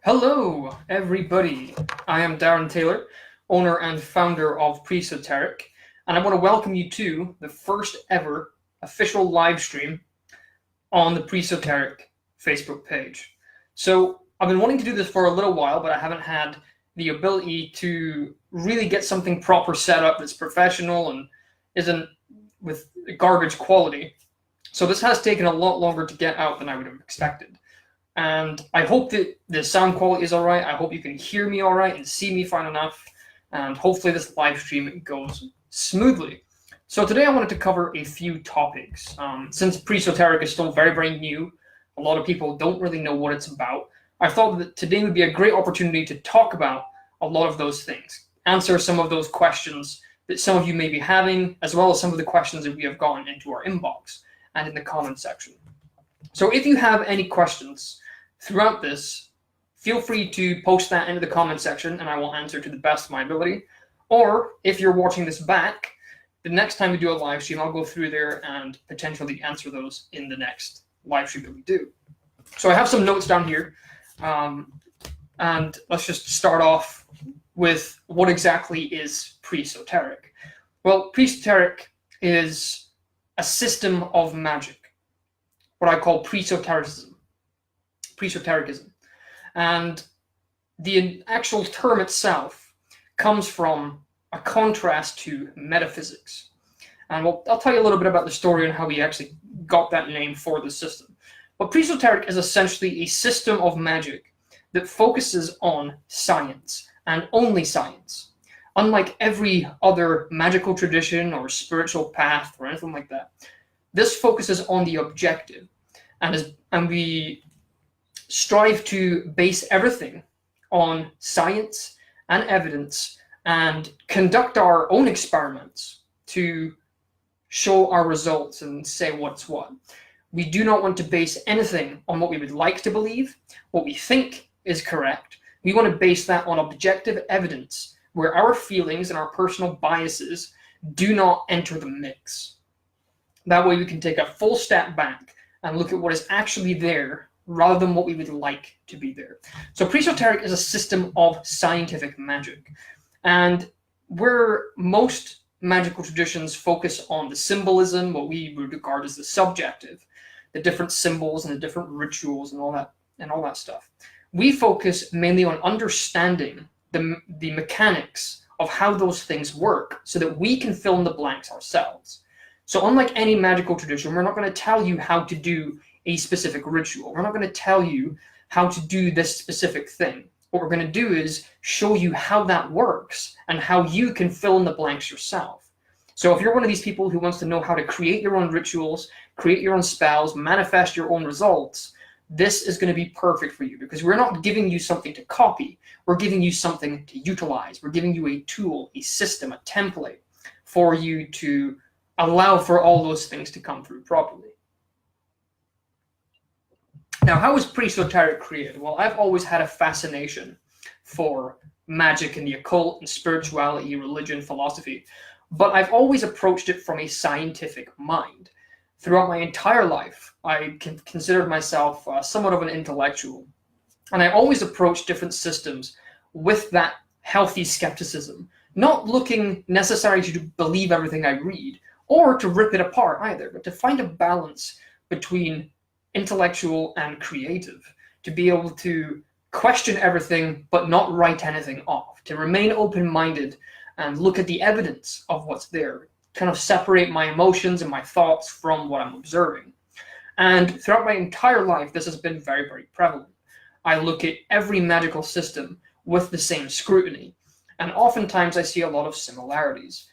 Hello, everybody. I am Darren Taylor, owner and founder of Presoteric, and I want to welcome you to the first ever official live stream on the Presoteric Facebook page. So I've been wanting to do this for a little while, but I haven't had the ability to really get something proper set up that's professional and isn't with garbage quality. So this has taken a lot longer to get out than I would have expected. And I hope that the sound quality is all right. I hope you can hear me all right and see me fine enough. And hopefully this live stream goes smoothly. So today I wanted to cover a few topics. Since Presoteric is still very, very new, a lot of people don't really know what it's about. I thought that today would be a great opportunity to talk about a lot of those things, answer some of those questions that some of you may be having, as well as some of the questions that we have gotten into our inbox and in the comment section. So if you have any questions throughout this, feel free to post that into the comment section and I will answer to the best of my ability. Or if you're watching this back, the next time we do a live stream, I'll go through there and potentially answer those in the next live stream that we do. So I have some notes down here, and let's just start off with what exactly is Presoteric. Well, Presoteric is a system of magic, what I call Presotericism. And the actual term itself comes from a contrast to metaphysics. And I'll tell you a little bit about the story and how we actually got that name for the system. But Presoteric is essentially a system of magic that focuses on science and only science. Unlike every other magical tradition or spiritual path or anything like that, this focuses on the objective. And we strive to base everything on science and evidence and conduct our own experiments to show our results and say what's what. We do not want to base anything on what we would like to believe, what we think is correct. We want to base that on objective evidence where our feelings and our personal biases do not enter the mix. That way we can take a full step back and look at what is actually there rather than what we would like to be there. So Presoteric is a system of scientific magic. And where most magical traditions focus on the symbolism, what we would regard as the subjective, the different symbols and the different rituals and all that stuff, we focus mainly on understanding the mechanics of how those things work so that we can fill in the blanks ourselves. So unlike any magical tradition, we're not going to tell you how to do a specific ritual. We're not going to tell you how to do this specific thing. What we're going to do is show you how that works and how you can fill in the blanks yourself. So if you're one of these people who wants to know how to create your own rituals, create your own spells, manifest your own results, this is going to be perfect for you, because we're not giving you something to copy. We're giving you something to utilize. We're giving you a tool, a system, a template for you to allow for all those things to come through properly. Now, how was Presoteric created? Well, I've always had a fascination for magic and the occult and spirituality, religion, philosophy, but I've always approached it from a scientific mind. Throughout my entire life, I considered myself somewhat of an intellectual, and I always approached different systems with that healthy skepticism, not looking necessarily to believe everything I read or to rip it apart either, but to find a balance between intellectual and creative, to be able to question everything but not write anything off, to remain open-minded and look at the evidence of what's there, kind of separate my emotions and my thoughts from what I'm observing. And throughout my entire life, this has been very, very prevalent. I look at every magical system with the same scrutiny, and oftentimes I see a lot of similarities.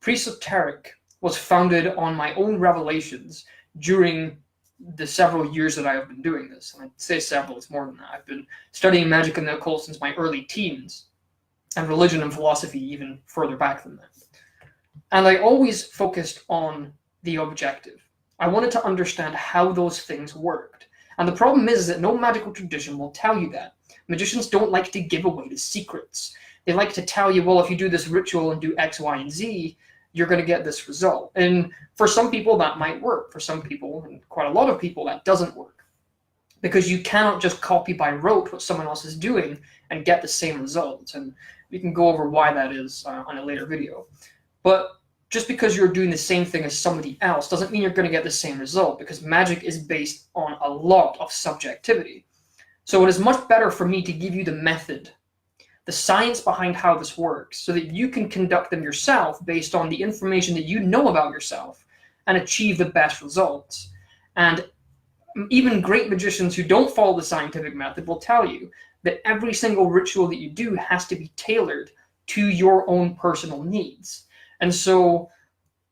Presoteric was founded on my own revelations during the several years that I have been doing this. And I'd say several, it's more than that. I've been studying magic and the occult since my early teens, and religion and philosophy even further back than that. And I always focused on the objective. I wanted to understand how those things worked. And the problem is that no magical tradition will tell you that. Magicians don't like to give away the secrets. They like to tell you, well, if you do this ritual and do X, Y, and Z, you're going to get this result. And for some people, that might work. For some people, and quite a lot of people, that doesn't work. because you cannot just copy by rote what someone else is doing and get the same results. And we can go over why that is on a later video. But just because you're doing the same thing as somebody else doesn't mean you're going to get the same result, because magic is based on a lot of subjectivity. So it is much better for me to give you the method, the science behind how this works, so that you can conduct them yourself based on the information that you know about yourself and achieve the best results. And even great magicians who don't follow the scientific method will tell you that every single ritual that you do has to be tailored to your own personal needs. And so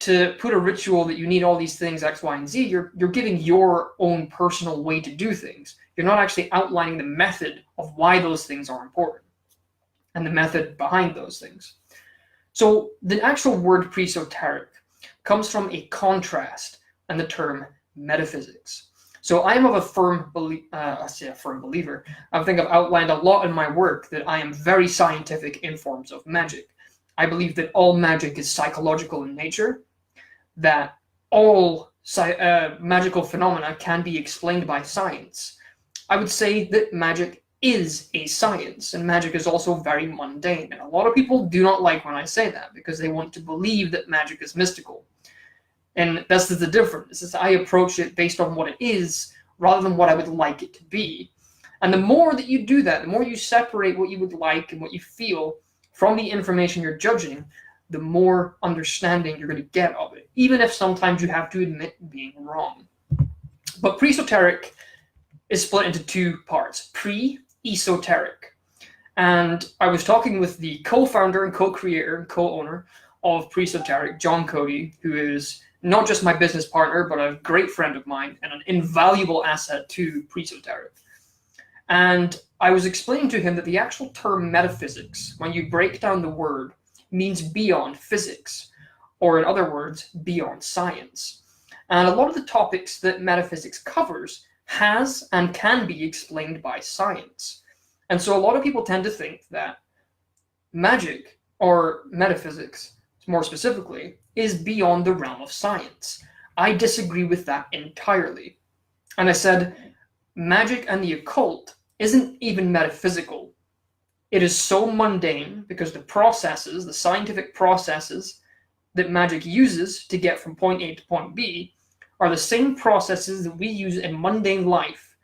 to put a ritual that you need all these things, X, Y, and Z, you're giving your own personal way to do things. You're not actually outlining the method of why those things are important and the method behind those things. So the actual word presoteric comes from a contrast and the term metaphysics. So I am of a firm believer. I think I've outlined a lot in my work that I am very scientific in forms of magic. I believe that all magic is psychological in nature, that all magical phenomena can be explained by science. I would say that magic is a science, and magic is also very mundane. And a lot of people do not like when I say that, because they want to believe that magic is mystical. And that's the difference, is I approach it based on what it is, rather than what I would like it to be. And the more that you do that, the more you separate what you would like and what you feel from the information you're judging, the more understanding you're going to get of it, even if sometimes you have to admit being wrong. But presoteric is split into two parts, pre-esoteric. And I was talking with the co-founder and co-creator and co-owner of Presoteric, John Cody, who is not just my business partner, but a great friend of mine and an invaluable asset to Presoteric. And I was explaining to him that the actual term metaphysics, when you break down the word, means beyond physics, or in other words, beyond science. And a lot of the topics that metaphysics covers has and can be explained by science. And so a lot of people tend to think that magic, or metaphysics more specifically, is beyond the realm of science. I disagree with that entirely. And I said, magic and the occult isn't even metaphysical. It is so mundane because the processes, the scientific processes that magic uses to get from point A to point B are the same processes that we use in mundane life.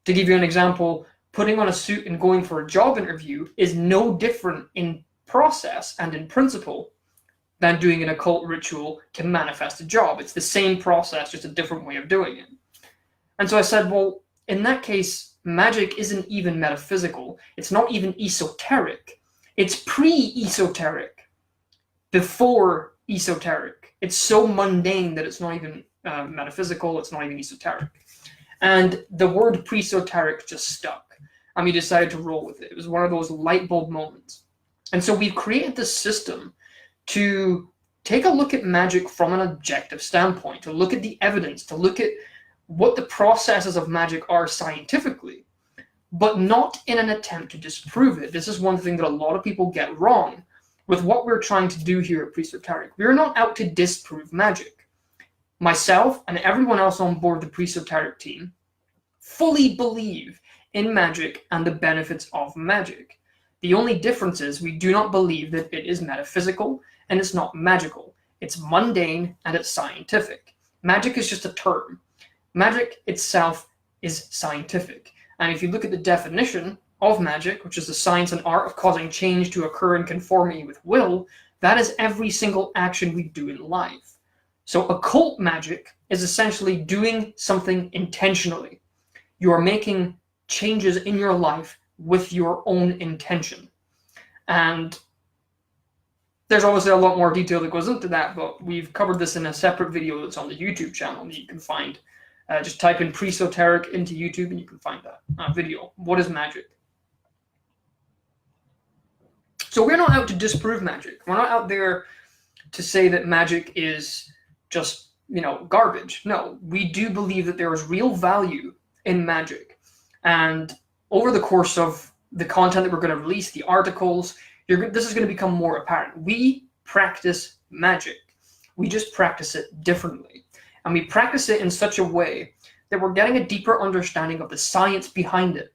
To give you an example, putting on a suit and going for a job interview is no different in process and in principle than doing an occult ritual to manifest a job. It's the same process, just a different way of doing it. And so I said, well, in that case, magic isn't even metaphysical. It's not even esoteric. It's pre-esoteric, before esoteric. It's so mundane that it's not even metaphysical, it's not even esoteric. And the word presoteric just stuck. And we decided to roll with it. It was one of those light bulb moments. And so we've created this system to take a look at magic from an objective standpoint, to look at the evidence, to look at what the processes of magic are scientifically, but not in an attempt to disprove it. This is one thing that a lot of people get wrong with what we're trying to do here at Presoteric. We're not out to disprove magic. Myself and everyone else on board the Presoteric team fully believe in magic and the benefits of magic. The only difference is we do not believe that it is metaphysical and it's not magical. It's mundane and it's scientific. Magic is just a term. Magic itself is scientific. And if you look at the definition of magic, which is the science and art of causing change to occur in conformity with will, that is every single action we do in life. So occult magic is essentially doing something intentionally. You are making changes in your life with your own intention. And there's obviously a lot more detail that goes into that, but we've covered this in a separate video that's on the YouTube channel that you can find. Just type in Presoteric into YouTube and you can find that video. What is magic? So we're not out to disprove magic. We're not out there to say that magic is just, garbage. No, we do believe that there is real value in magic. And over the course of the content that we're going to release, the articles, this is going to become more apparent. We practice magic. We just practice it differently. And we practice it in such a way that we're getting a deeper understanding of the science behind it.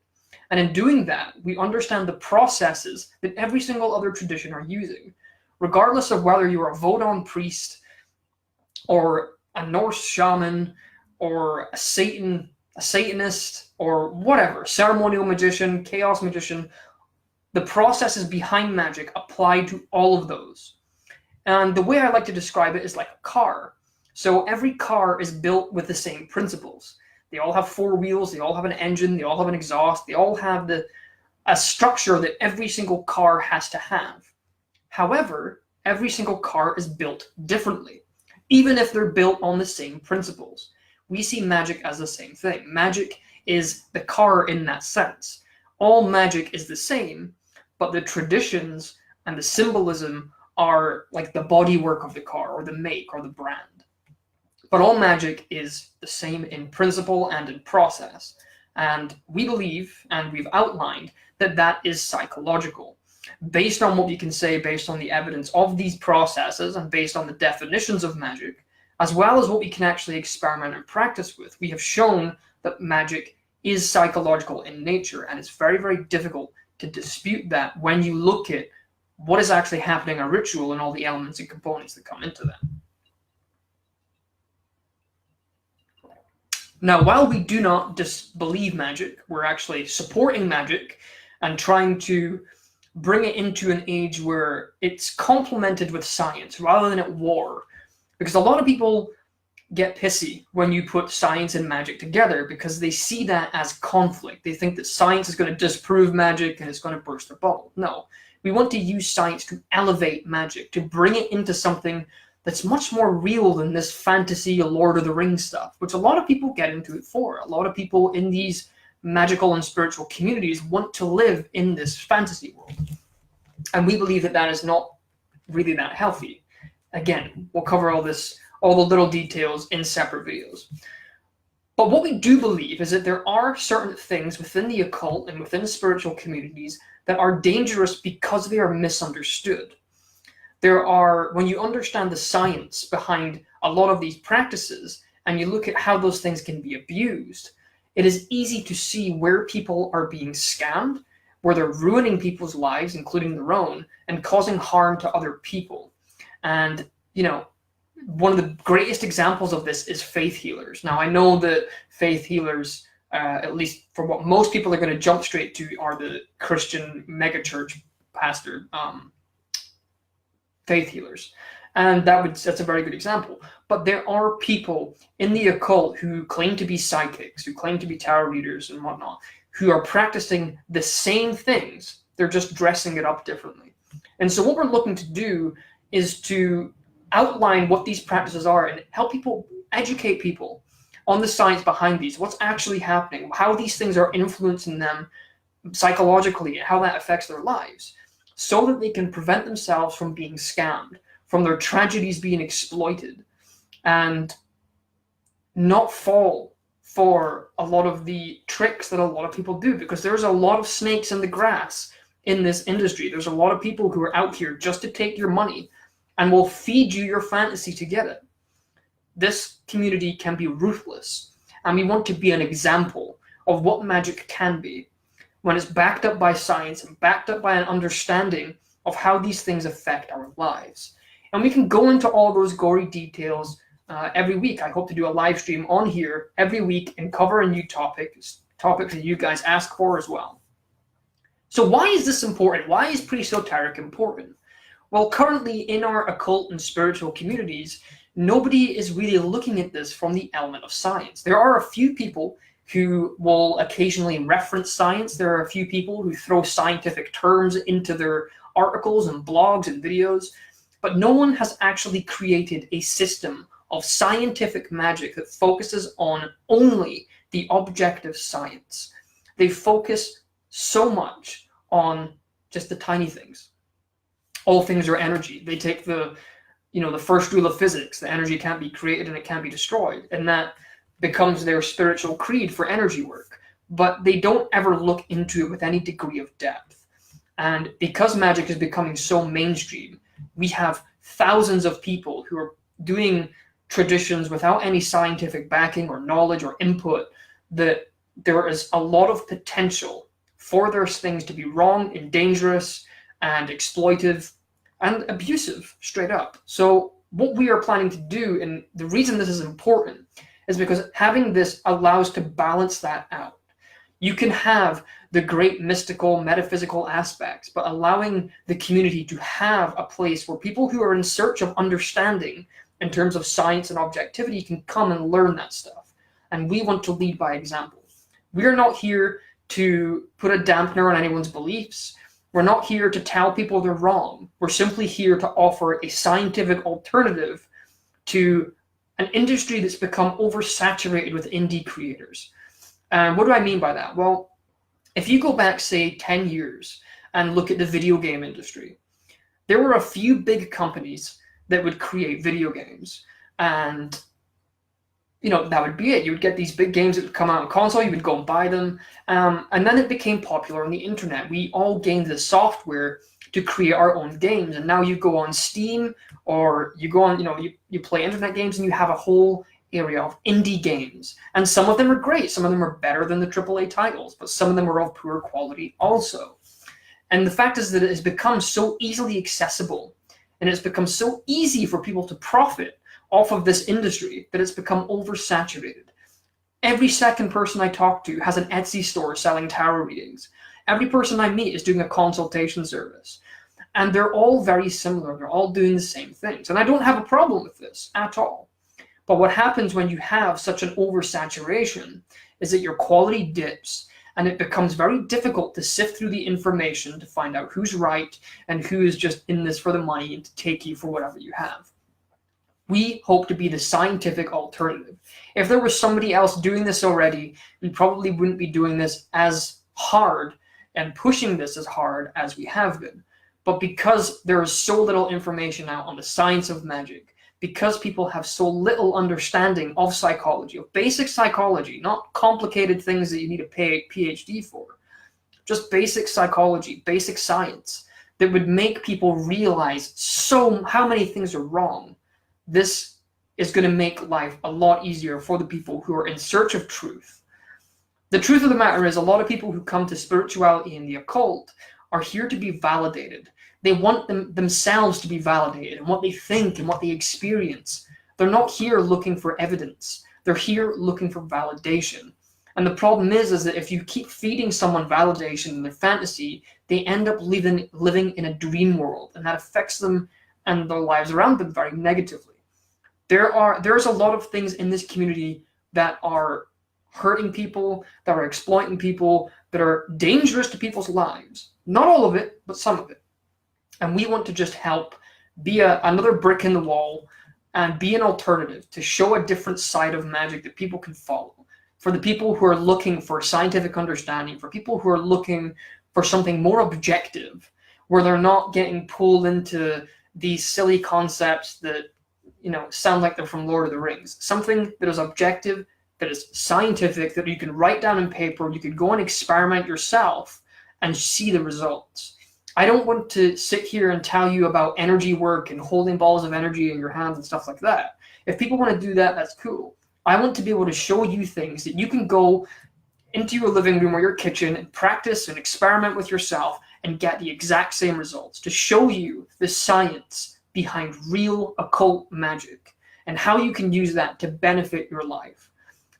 And in doing that, we understand the processes that every single other tradition are using, regardless of whether you're a Vodun priest or a Norse shaman or a Satanist or whatever, ceremonial magician, chaos magician. The processes behind magic apply to all of those. And the way I like to describe it is like a car. So every car is built with the same principles. They all have four wheels, they all have an engine, they all have an exhaust, they all have a structure that every single car has to have. However, every single car is built differently, even if they're built on the same principles. We see magic as the same thing. Magic is the car in that sense. All magic is the same, but the traditions and the symbolism are like the bodywork of the car or the make or the brand. But all magic is the same in principle and in process. And we believe, and we've outlined, that that is psychological. Based on what we can say, based on the evidence of these processes, and based on the definitions of magic, as well as what we can actually experiment and practice with, we have shown that magic is psychological in nature, and it's very, very difficult to dispute that when you look at what is actually happening in a ritual and all the elements and components that come into that. Now, while we do not disbelieve magic, we're actually supporting magic and trying to bring it into an age where it's complemented with science rather than at war. Because a lot of people get pissy when you put science and magic together because they see that as conflict. They think that science is going to disprove magic and it's going to burst their bubble. No, we want to use science to elevate magic, to bring it into something that's much more real than this fantasy Lord of the Rings stuff, which a lot of people get into it for. A lot of people in these magical and spiritual communities want to live in this fantasy world. And we believe that that is not really that healthy. Again, we'll cover all the little details in separate videos. But what we do believe is that there are certain things within the occult and within spiritual communities that are dangerous because they are misunderstood. When you understand the science behind a lot of these practices and you look at how those things can be abused, it is easy to see where people are being scammed, where they're ruining people's lives, including their own, and causing harm to other people. And, one of the greatest examples of this is faith healers. Now, I know that faith healers, at least for what most people are going to jump straight to, are the Christian megachurch pastor faith healers. And that's a very good example. But there are people in the occult who claim to be psychics, who claim to be tarot readers and whatnot, who are practicing the same things. They're just dressing it up differently. And so what we're looking to do is to outline what these practices are and help people, educate people on the science behind these, what's actually happening, how these things are influencing them psychologically, and how that affects their lives, so that they can prevent themselves from being scammed, from their tragedies being exploited, and not fall for a lot of the tricks that a lot of people do, because there's a lot of snakes in the grass in this industry. There's a lot of people who are out here just to take your money and will feed you your fantasy to get it. This community can be ruthless, and we want to be an example of what magic can be when it's backed up by science and backed up by an understanding of how these things affect our lives. And we can go into all those gory details every week. I hope to do a live stream on here every week and cover a new topic that you guys ask for as well. So why is this important? Why is Presoteric important? Well, currently in our occult and spiritual communities, nobody is really looking at this from the element of science. There are a few people who will occasionally reference science. There are a few people who throw scientific terms into their articles and blogs and videos, but no one has actually created a system of scientific magic that focuses on only the objective science. They focus so much on just the tiny things. All things are energy. They take the first rule of physics: the energy can't be created and it can't be destroyed, and that becomes their spiritual creed for energy work. But they don't ever look into it with any degree of depth. And because magic is becoming so mainstream, we have thousands of people who are doing traditions, without any scientific backing or knowledge or input, that there is a lot of potential for those things to be wrong and dangerous and exploitive and abusive, straight up. So what we are planning to do, and the reason this is important, is because having this allows to balance that out. You can have the great mystical, metaphysical aspects, but allowing the community to have a place where people who are in search of understanding in terms of science and objectivity can come and learn that stuff. And we want to lead by example. We are not here to put a dampener on anyone's beliefs. We're not here to tell people they're wrong. We're simply here to offer a scientific alternative to an industry that's become oversaturated with indie creators. And what do I mean by that? Well, if you go back, say, 10 years and look at the video game industry, there were a few big companies that would create video games. And, that would be it. You would get these big games that would come out on console, you would go and buy them. And then it became popular on the internet. We all gained the software to create our own games. And now you go on Steam, or you go on, you play internet games, and you have a whole area of indie games. And some of them are great. Some of them are better than the AAA titles, but some of them are of poor quality also. And the fact is that it has become so easily accessible, and it's become so easy for people to profit off of this industry, that it's become oversaturated. Every second person I talk to has an Etsy store selling tarot readings. Every person I meet is doing a consultation service. And they're all very similar. They're all doing the same things. And I don't have a problem with this at all. But what happens when you have such an oversaturation is that your quality dips, and it becomes very difficult to sift through the information to find out who's right and who is just in this for the money and to take you for whatever you have. We hope to be the scientific alternative. If there was somebody else doing this already, we probably wouldn't be doing this as hard and pushing this as hard as we have been. But because there is so little information out on the science of magic, because people have so little understanding of psychology, of basic psychology, not complicated things that you need a PhD for, just basic psychology, basic science, that would make people realize how many things are wrong, this is going to make life a lot easier for the people who are in search of truth. The truth of the matter is, a lot of people who come to spirituality and the occult are here to be validated. They want themselves to be validated in what they think and what they experience. They're not here looking for evidence. They're here looking for validation. And the problem is that if you keep feeding someone validation in their fantasy, they end up living in a dream world, and that affects them and their lives around them very negatively. There's a lot of things in this community that are hurting people, that are exploiting people, that are dangerous to people's lives. Not all of it, but some of it. And we want to just help be another brick in the wall and be an alternative to show a different side of magic that people can follow. For the people who are looking for scientific understanding, for people who are looking for something more objective, where they're not getting pulled into these silly concepts that sound like they're from Lord of the Rings. Something that is objective, that is scientific, that you can write down in paper, you can go and experiment yourself and see the results. I don't want to sit here and tell you about energy work and holding balls of energy in your hands and stuff like that. If people want to do that, that's cool. I want to be able to show you things that you can go into your living room or your kitchen and practice and experiment with yourself and get the exact same results, to show you the science behind real occult magic and how you can use that to benefit your life.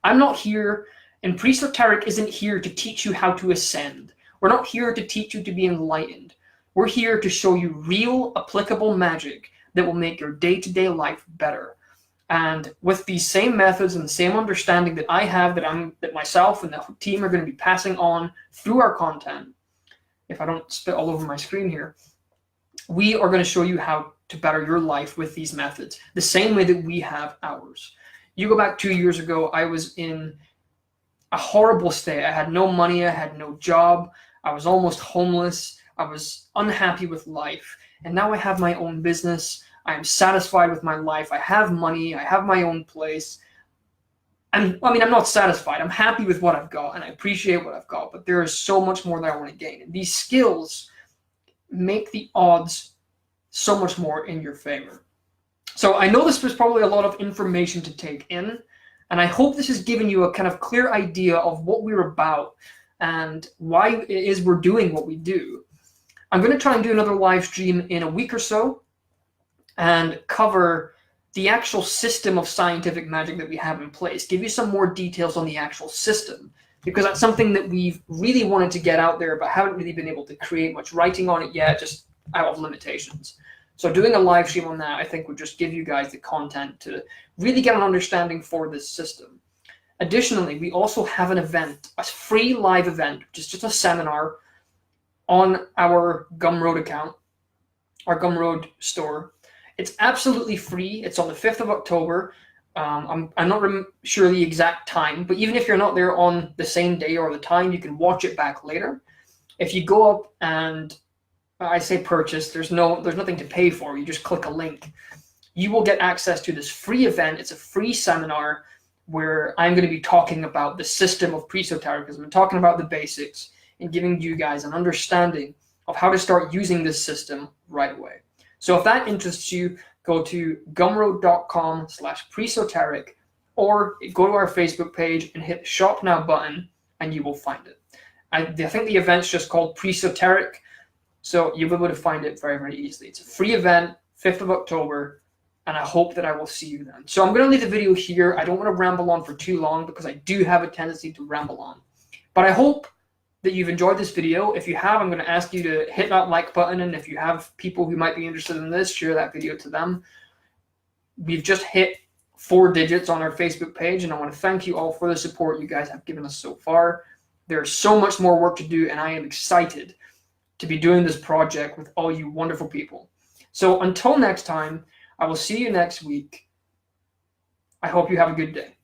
I'm not here, and Presoteric isn't here to teach you how to ascend. We're not here to teach you to be enlightened. We're here to show you real applicable magic that will make your day-to-day life better. And with these same methods and the same understanding that I have, that myself and the team are going to be passing on through our content, if I don't spit all over my screen here, we are going to show you how to better your life with these methods, the same way that we have ours. You go back 2 years ago, I was in a horrible state. I had no money, I had no job, I was almost homeless, I was unhappy with life. And now I have my own business, I am satisfied with my life, I have money, I have my own place. I'm not satisfied, I'm happy with what I've got, and I appreciate what I've got, but there is so much more that I want to gain. And these skills make the odds so much more in your favor. So I know this was probably a lot of information to take in, and I hope this has given you a kind of clear idea of what we're about and why it is we're doing what we do. I'm going to try and do another live stream in a week or so and cover the actual system of scientific magic that we have in place, give you some more details on the actual system, because that's something that we've really wanted to get out there but haven't really been able to create much writing on it yet, just out of limitations. So doing a live stream on that, I think, would just give you guys the content to really get an understanding for this system. Additionally, we also have an event, a free live event, which is just a seminar on our Gumroad account, our Gumroad store. It's absolutely free. It's on the 5th of October. I'm not sure the exact time, but even if you're not there on the same day or the time, you can watch it back later. If you go up and I say purchase, there's nothing to pay for. You just click a link. You will get access to this free event. It's a free seminar where I'm going to be talking about the system of presotericism and talking about the basics and giving you guys an understanding of how to start using this system right away. So if that interests you, go to gumroad.com/presoteric or go to our Facebook page and hit the Shop Now button and you will find it. I think the event's just called Presoteric, so you'll be able to find it very, very easily. It's a free event, 5th of October, and I hope that I will see you then. So I'm going to leave the video here. I don't want to ramble on for too long because I do have a tendency to ramble on. But I hope that you've enjoyed this video. If you have, I'm going to ask you to hit that like button, and if you have people who might be interested in this, share that video to them. We've just hit 4 digits on our Facebook page, and I want to thank you all for the support you guys have given us so far. There's so much more work to do, and I am excited to be doing this project with all you wonderful people. So until next time, I will see you next week. I hope you have a good day.